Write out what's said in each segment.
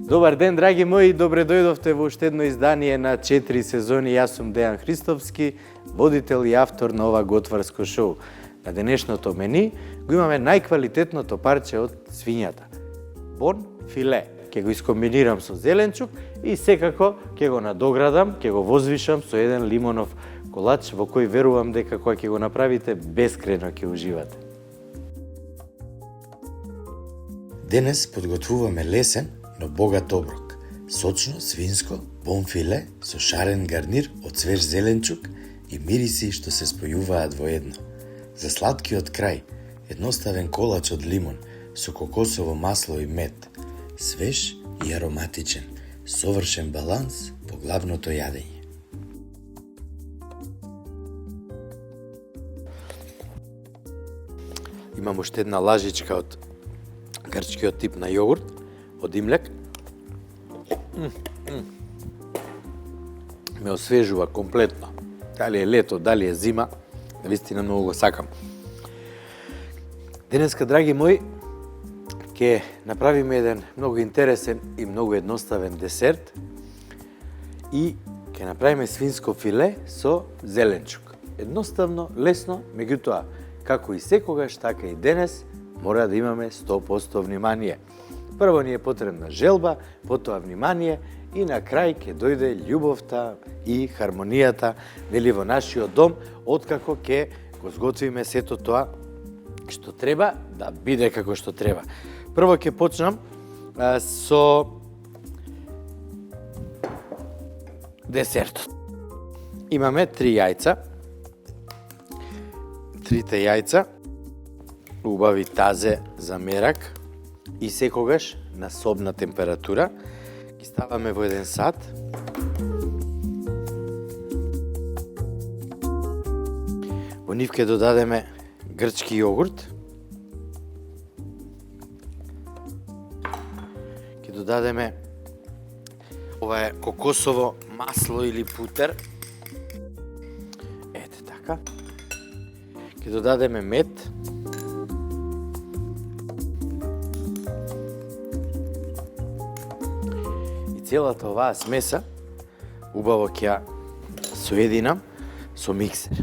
Добар ден, драги мои, добре дојдовте во уште едно издание на 4 сезони. Јас сум Дејан Христовски, водител и автор на ова готварско шоу. На денешното мени го имаме најквалитетното парче од свињата. Бон филе. Ќе го искомбинирам со зеленчук и секако ќе го надоградам, ќе го возвишам со еден лимонов колач во кој верувам дека кога ќе го направите бескрајно ќе уживате. Денес подготвуваме лесен, но богат оброк. Сочно свинско бонфиле со шарен гарнир од свеж зеленчук и мириси што се спојуваат во едно. За сладкиот крај, едноставен колач од лимон со кокосово масло и мед. Свеж и ароматичен, совршен баланс во главното јадење. Имам уште една лажичка од грчкиот тип на јогурт, од имлек. Ме освежува комплетно. Дали е лето, дали е зима, навистина многу го сакам. Денеска, драги мои, ќе направиме еден многу интересен и многу едноставен десерт и ќе направиме свинско филе со зеленчук. Едноставно, лесно, меѓутоа, како и секогаш, така и денес, мора да имаме 100% внимание. Прво ни е потребна желба, потоа внимание и на крај ќе дојде љубовта и хармонијата нели во нашиот дом, откако ќе го зготвиме сето тоа што треба да биде како што треба. Прво ќе почнам со десертот. Имаме 3 јајца. 3 јајца, убави тазе за мерак и секогаш на собна температура. Ги ставаме во еден сад. Во нив ќе додадеме грчки јогурт. Ќе додадеме ова е кокосово масло или путер. Ете така. Ќе додадеме мед. И целата оваа смеса убаво ќе ја соединам со миксер.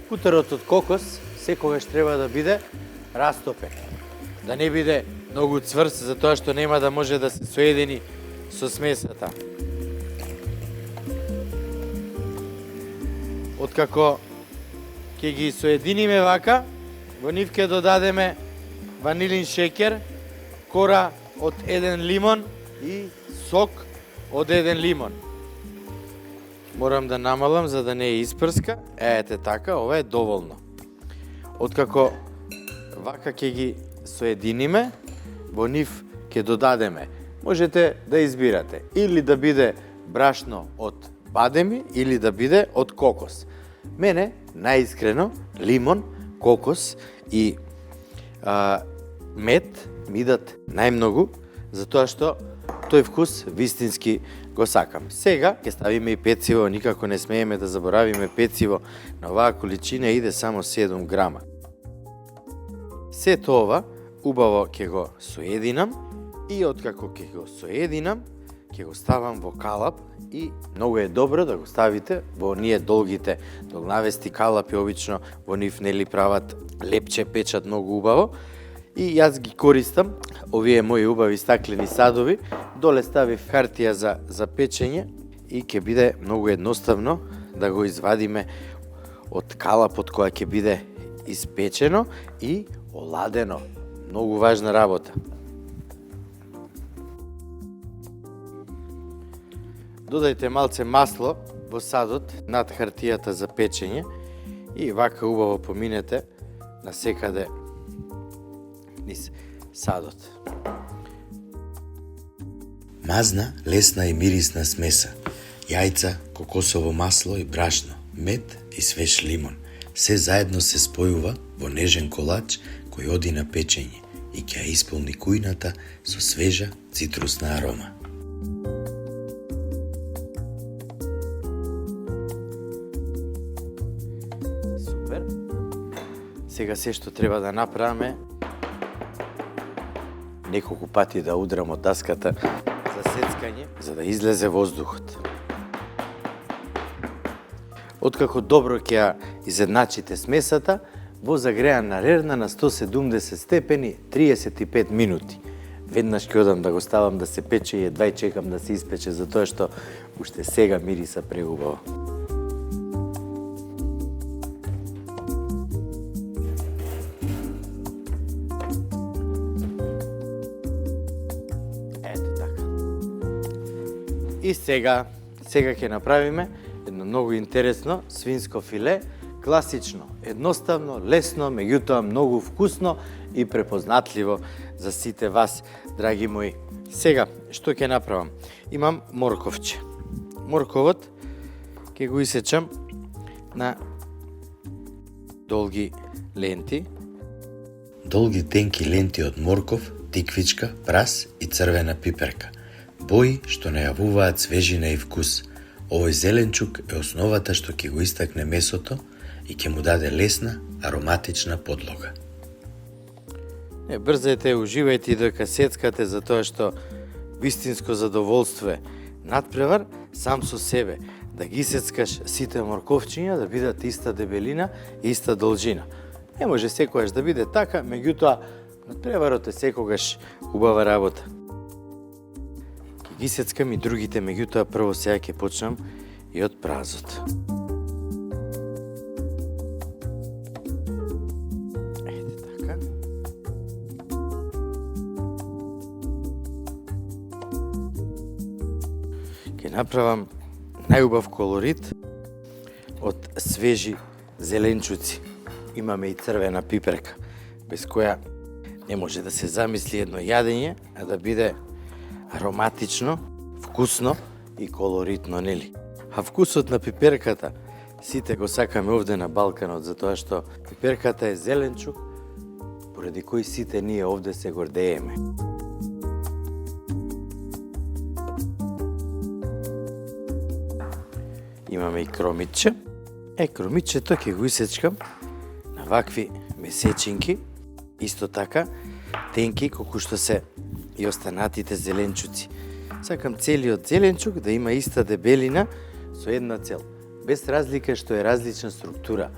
Путерот од кокос секогаш треба да биде растопен. Да не биде многу цврст, затоа што нема да може да се соедини со смесата. Откако ќе ги соединиме вака, во нив ќе додадеме ванилин шеќер, кора од еден лимон и сок од еден лимон. Морам да намалам за да не е испрска. Ете така, ова е доволно. Откако вака ќе ги соединиме, во нив ќе додадеме. Можете да избирате или да биде брашно од бадеми или да биде од кокос. Мене, наискрено, лимон, кокос и мед ми идат најмногу, затоа што тој вкус вистински го сакам. Сега ќе ставиме и пециво, никако не смееме да заборавиме пециво. На оваа количина иде само 7 грама. Сето ова убаво ќе го соединам и откако ќе го соединам, ќе го ставам во калап и многу е добро да го ставите во оние долгите долнавести калапи, обично во нив нели прават лепче, печат многу убаво. И јас ги користам овие мои убави стаклени садови. Доле ставив хартија за печење и ќе биде многу едноставно да го извадиме од калапот која ќе биде испечено и оладено. Многу важна работа. Додајте малце масло во садот над хартијата за печење и вака убаво поминете насекаде низ садот. Мазна, лесна и мирисна смеса. Јајца, кокосово масло и брашно, мед и свеж лимон. Се заедно се спојува во нежен колач кој оди на печење и ќе ја исполни кујната со свежа цитрусна арома. Сега се што треба да направиме, неколку пати да удрам од даската за сецкање, за да излезе воздухот. Откако добро ќе ја изедначите смесата, во загреана рерна на 170 степени 35 минути. Веднаш ќе одам да го ставам да се пече и едва чекам да се испече, затоа што уште сега мириса преубаво. Ето така. И сега ќе направиме едно многу интересно свинско филе, класично, едноставно, лесно, меѓутоа многу вкусно и препознатливо за сите вас, драги мои. Сега, што ќе направам? Имам морковче. Морковот ќе го исечам на долги ленти. Долги тенки ленти од морков, тиквичка, прас и црвена пиперка. Бои што најавуваат свежина и вкус. Овој зеленчук е основата што ќе го истакне месото и ќе му даде лесна, ароматична подлога. Брзајте, уживајте дека сецкате, затоа што вистинско задоволство е надпревар сам со себе. Да ги сецкаш сите морковчиња да бидат иста дебелина и иста должина. Не може секогаш да биде така, меѓутоа надпреварот е секогаш убава работа. Ги сецкам и другите, меѓутоа прво сега ќе почнам и од празот. Ете така. Ќе направам најубав колорит од свежи зеленчуци. Имаме и црвена пиперка, без која не може да се замисли едно јадење, а да биде ароматично, вкусно и колоритно, нели? А вкусот на пиперката сите го сакаме овде на Балканот, затоа што пиперката е зеленчук, поради кој сите ние овде се гордееме. Имаме и кромитче. Кромитчето ќе го исечкам на вакви месечинки, исто така тенки колку што се и останатите зеленчуци. Сакам целиот зеленчук да има иста дебелина со една цел, без разлика што е различна структура.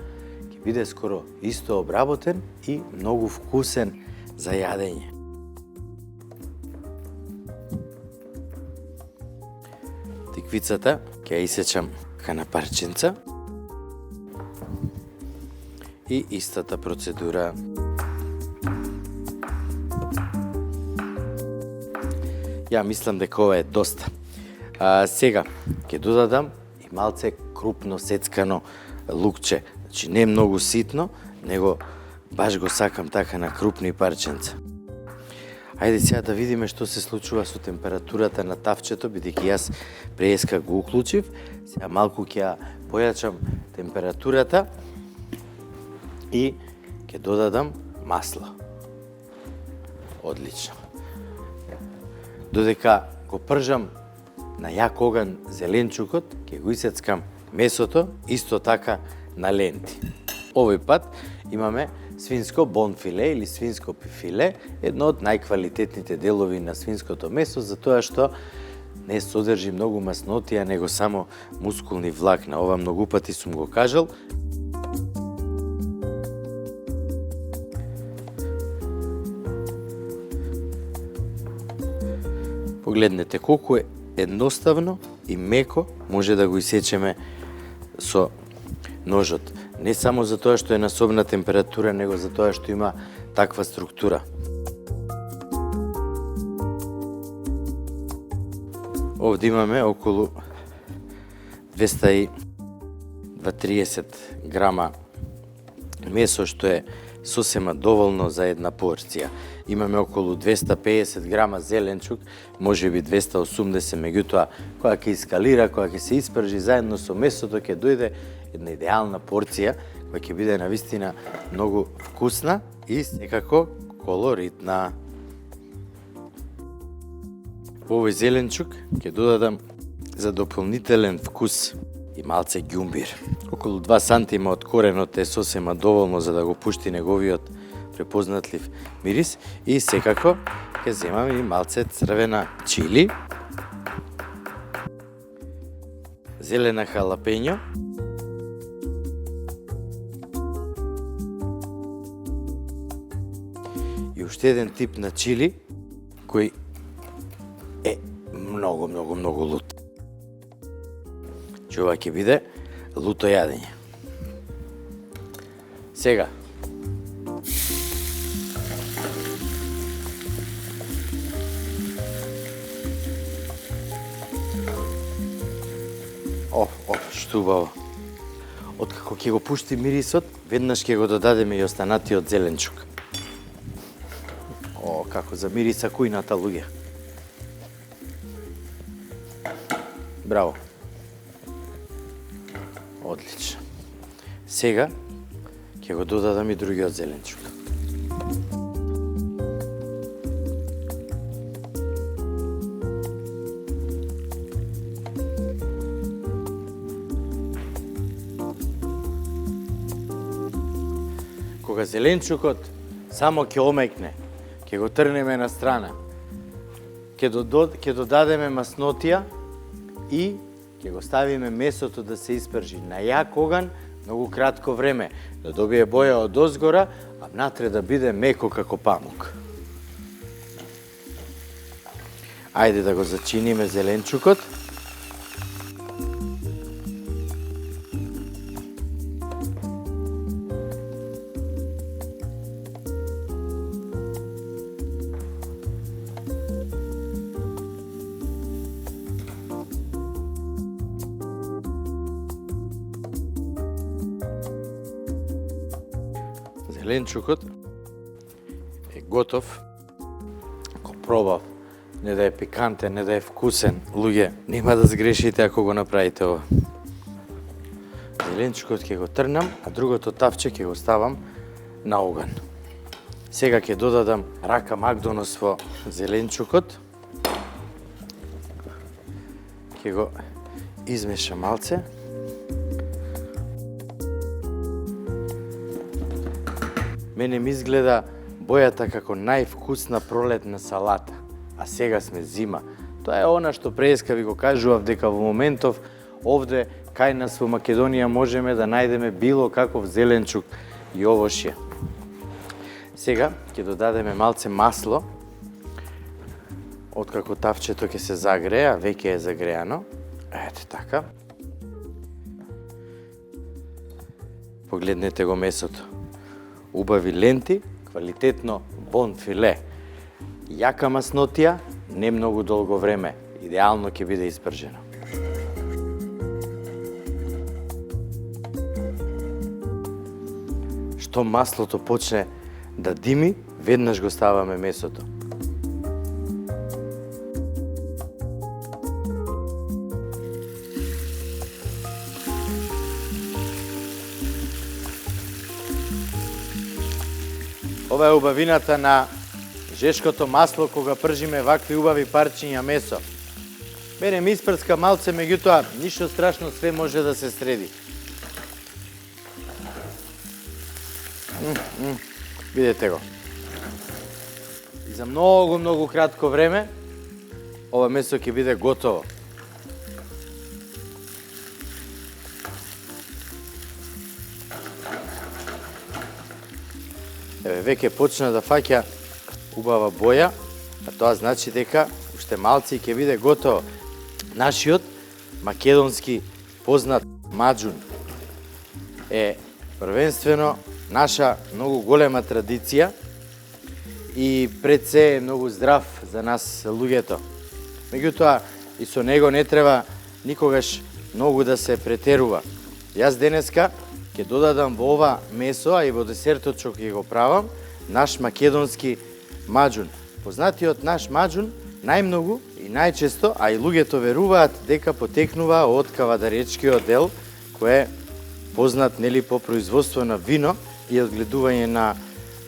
Ќе биде скоро исто обработен и многу вкусен за јадење. Тиквицата ќе ја исечам на парченца и истата процедура. Ја мислам дека ова е доста. Сега ќе додадам и малце крупно сецкано лукче. Значи не многу ситно, него баш го сакам така на крупни парченца. Ајде сега да видиме што се случува со температурата на тавчето, бидејќи јас преска го уклучив. Сега малку ќе ја појачам температурата и ќе додадам масло. Одлично. Додека го пржам на јак оган зеленчукот, ќе го исецкам месото, исто така на ленти. Овој пат имаме свинско бонфиле или свинско филе, едно од најквалитетните делови на свинското месо, затоа што не содржи многу маснотија, него само мускулни влакна. Ова многу пати сум го кажал. Погледнете колку е едноставно и меко може да го исечеме со ножот. Не само за тоа што е на собна температура, него за тоа што има таква структура. Овде имаме околу 230 грама месо, што е сосема доволно за една порција. Имаме околу 250 грама зеленчук, можеби 280, меѓутоа кога ќе искалира, кога ќе се испржи заедно со месото, ќе дојде една идеална порција, која ќе биде навистина многу вкусна и секако колоритна. Овој зеленчук ќе додадам за дополнителен вкус и малце ѓумбир. Околу 2 сантима од коренот е сосема доволно за да го пушти неговиот препознатлив мирис и секако ќе земам и малце црвена чили, зелена халапењо, и уште еден тип на чили кој е многу лут. Ова ќе биде луто јадење. Сега што убаво. Откако ќе го пушти мирисот, веднаш ќе го додадеме и останатиот зеленчук. Како за мириса кујната, луѓе. Браво. Одлично. Сега ќе го додадам и другиот зеленчук. Кога зеленчукот само ќе омекне, ќе го трнеме на страна, ќе додадеме маснотија и ќе го ставиме месото да се испржи на јак оган многу кратко време, да добие боја од озгора, а внатре да биде меко како памук. Ајде да го зачиниме зеленчукот. Зеленчукот е готов. Ако пробав, не да е пикантен, не да е вкусен, луѓе, нема да сгрешите ако го направите ова. Зеленчукот ќе го трнам, а другото тавче ќе го ставам на оган. Сега ќе додадам рака Макдонос во зеленчукот. Ќе го измешам малце. Мене ми изгледа бојата како највкусна пролетна салата, а сега сме зима. Тоа е она што преска ви го кажував дека во моментов овде кај нас во Македонија можеме да најдеме било каков зеленчук и овошје. Сега ќе додадеме малце масло. Откако тавчето ќе се загреа, веќе е загреано. Ете така. Погледнете го месото. Убави ленти, квалитетно бон филе. Јака маснотија, не многу долго време. Идеално ќе биде испржено. Што маслото почне да дими, веднаш го ставаме месото. Ова е убавината на жешкото масло кога пржиме вакви убави парчиња месо. Мене ми испрска малце, меѓутоа ништо страшно, све може да се среди. Видете го. И за многу кратко време ова месо ќе биде готово. Еве, веќе почна да фаќа убава боја, а тоа значи дека уште малци ќе биде готово. Нашиот македонски познат маџун е првенствено наша многу голема традиција и пред се е многу здрав за нас луѓето. Меѓутоа, и со него не треба никогаш многу да се претерува. Јас денеска ќе додадам во ова месо, а и во десертот што ќе го правам, наш македонски маџун. Познатиот наш маџун најмногу и најчесто, а и луѓето веруваат дека потекнува од кавадаречкиот дел, кој е познат нели по производство на вино и одгледување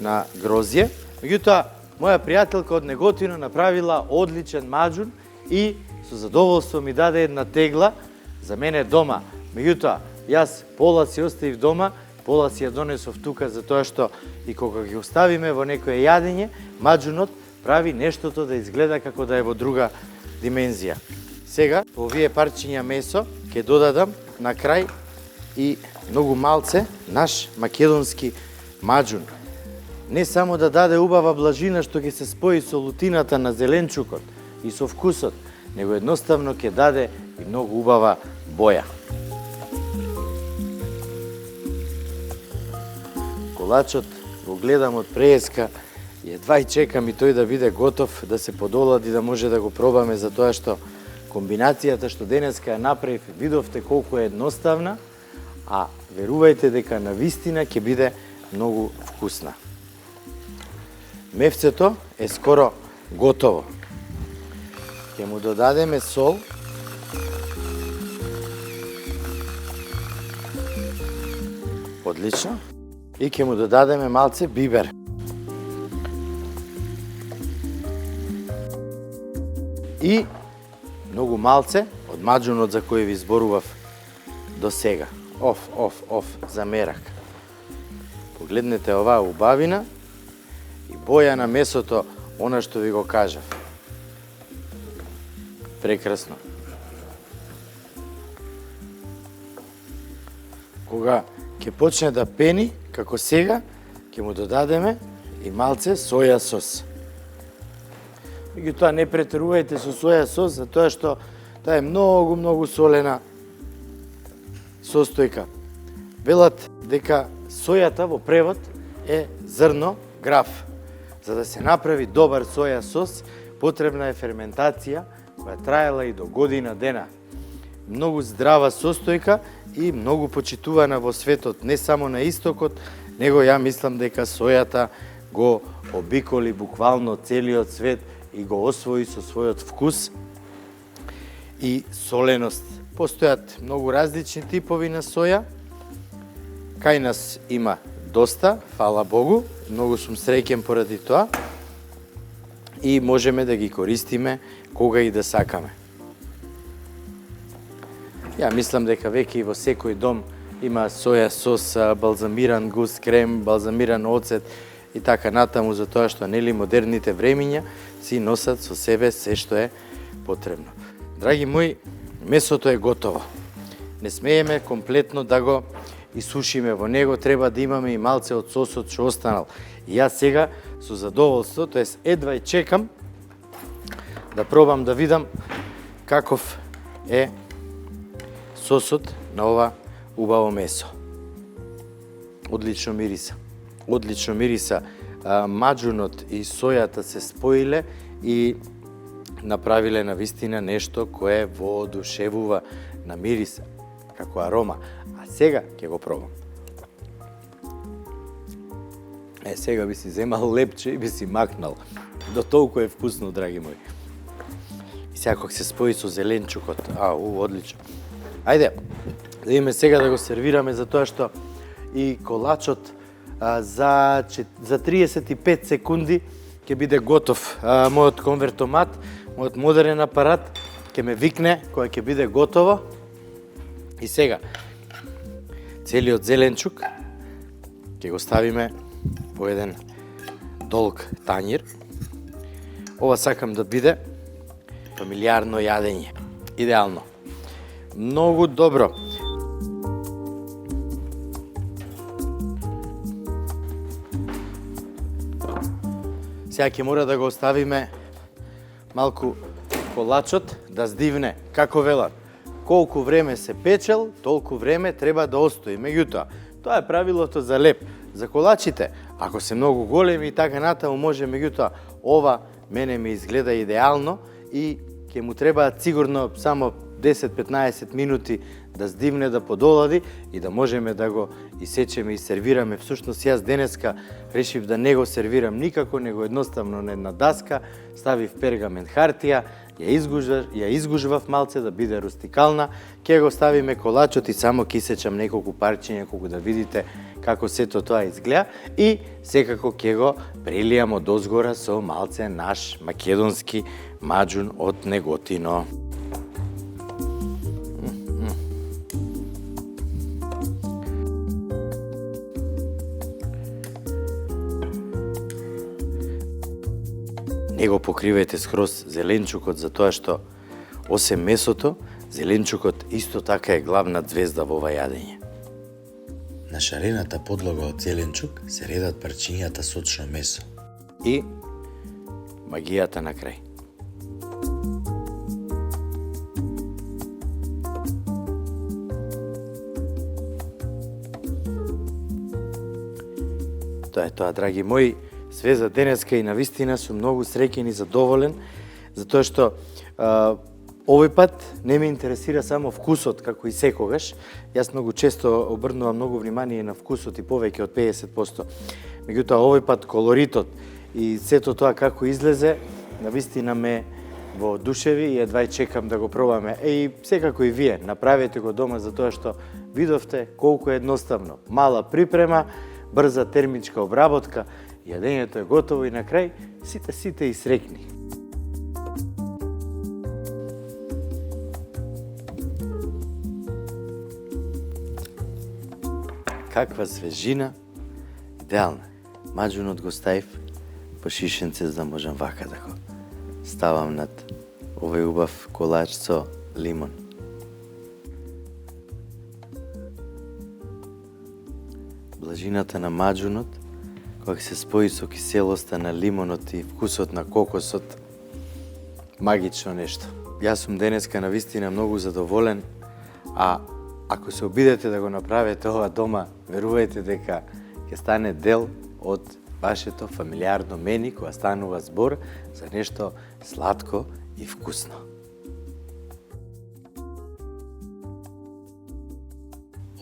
на грозје. Меѓутоа, моја пријателка од Неготино направила одличен маџун и со задоволство ми даде една тегла за мене дома. Меѓутоа, јас пола си оставив дома, пола си ја донесов тука, затоа што и кога ги оставиме во некое јадење, маџунот прави нештото да изгледа како да е во друга димензија. Сега, во овие парчиња месо, ќе додадам на крај и многу малце наш македонски маџун. Не само да даде убава блажина што ќе се спои со лутината на зеленчукот и со вкусот, него едноставно ќе даде и многу убава боја. Колачот го гледам од преска и едва и чекам и тој да биде готов, да се подолади, да може да го пробаме, затоа што комбинацијата што денеска ја направив, видовте колку е едноставна, а верувајте дека навистина ќе биде многу вкусна. Мефцето е скоро готово. Ќе му додадеме сол, одлично, и ќе му додадеме малце бибер. И многу малце од маџунот за кој ви зборував до сега. Оф, за мерак. Погледнете оваа убавина и боја на месото, она што ви го кажав. Прекрасно. Кога ќе почне да пени, како сега, ќе му додадеме и малце соја сос. Меѓутоа, не претерувајте со соја сос, затоа што таа е многу солена состојка. Велат дека сојата во превод е зрно граф. За да се направи добар соја сос, потребна е ферментација која траела и до година дена. Многу здрава состојка и многу почитувана во светот, не само на истокот, него ја мислам дека сојата го обиколи буквално целиот свет и го освои со својот вкус и соленост. Постојат многу различни типови на соја. Кај нас има доста, фала Богу, многу сум среќен поради тоа и можеме да ги користиме кога и да сакаме. Ја мислам дека веќе и во секој дом има соја сос, балзамиран гус крем, балзамиран оцет и така натаму, затоа што нели модерните времиња си носат со себе се што е потребно. Драги мои, месото е готово. Не смееме комплетно да го исушиме, во него треба да имаме и малце од сосот што останал. И јас сега со задоволство, тоест едва и чекам да пробам да видам каков е сосот на ова убаво месо. Одлично мириса. Одлично мириса. Маџунот и сојата се споиле и направиле навистина нешто кое воодушевува на мирис, како арома. А сега ќе го пробам. Сега би си земал лепче и би си макнал. До толку е вкусно, драги мои. И сега кога се спои со зеленчукот, одлично. Ајде, да имаме сега да го сервираме, затоа што и колачот за 35 секунди ќе биде готов. Мојот конвертомат, мојот модерен апарат ќе ме викне кога ќе биде готово. И сега, целиот зеленчук ќе го ставиме во еден долг тањир. Ова сакам да биде фамилиарно јадење. Идеално. Многу добро. Сега ќе мора да го оставиме малку колачот да здивне. Како велат, колку време се печел, толку време треба да остои. Меѓутоа, тоа е правилото за леп. За колачите, ако се многу големи и така натаму може, меѓутоа, ова мене ми изгледа идеално и ќе му требаат сигурно само 10-15 минути да здивне, да подолади и да можеме да го исечеме и сервираме. Всушност, јас денеска решив да не го сервирам никако, него едноставно на една даска, ставив пергамент хартија, ја изгужвав малце да биде рустикална, ќе го ставиме колачот и само ќе исечам неколку парчиња колку да видите како сето тоа изгледа и секако ќе го прелијам од озгора со малце наш македонски маџун од Неготино. Не го покривајте скроз зеленчукот, затоа што осем месото, зеленчукот исто така е главна звезда во ова јадење. На шарената подлога од зеленчук се редат парчињата сочно месо. И магијата на крај. Тоа е тоа, драги мои, све за денеска и навистина сум многу среќен и задоволен, затоа што овој пат не ме интересира само вкусот, како и секогаш. Јас многу често обрнувам многу внимание на вкусот и повеќе од 50%. Меѓутоа, овој пат колоритот и сето тоа како излезе, навистина ме воодушеви и едва чекам да го пробаме. И секако и вие, направете го дома, затоа што видовте колку е едноставно. Мала припрема, брза термичка обработка, јадењето е готово и на крај сите и среќни. Каква свежина, идеална. Маџунот го ставив по шишенце за да можам вака да го ставам над овој убав колач со лимон. Блажината на маџунот, кога се спои со киселоста на лимонот и вкусот на кокосот, магично нешто. Јас сум денеска навистина многу задоволен, а ако се обидете да го направите ова дома, верувајте дека ќе стане дел од вашето фамилиарно мени, кога станува збор за нешто сладко и вкусно.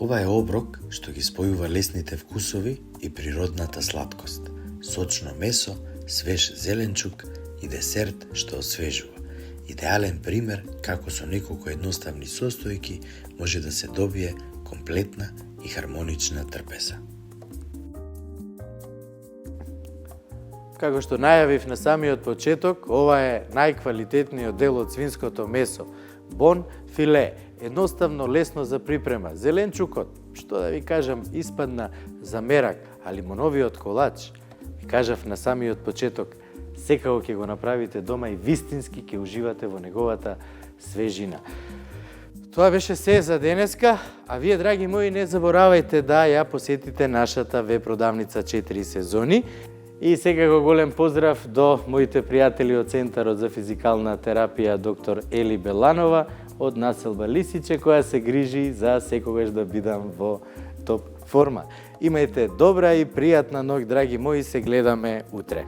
Ова е оброк што ги спојува лесните вкусови и природната сладкост. Сочно месо, свеж зеленчук и десерт што освежува. Идеален пример како со неколку едноставни состојки може да се добие комплетна и хармонична трпеза. Како што најавив на самиот почеток, ова е најквалитетниот дел од свинското месо. Бон филе, едноставно, лесно за припрема. Зеленчукот, што да ви кажам, испадна за мерак, а лимоновиот колач, ви кажав на самиот почеток, секако ќе го направите дома и вистински ќе уживате во неговата свежина. Тоа беше се за денеска, а вие, драги мои, не заборавајте да ја посетите нашата веб-продавница 4 сезони. И секако голем поздрав до моите пријатели од Центарот за физикална терапија доктор Ели Беланова од населба Лисиче, која се грижи за секогаш да бидам во топ форма. Имајте добра и пријатна ноќ, драги мои, се гледаме утре.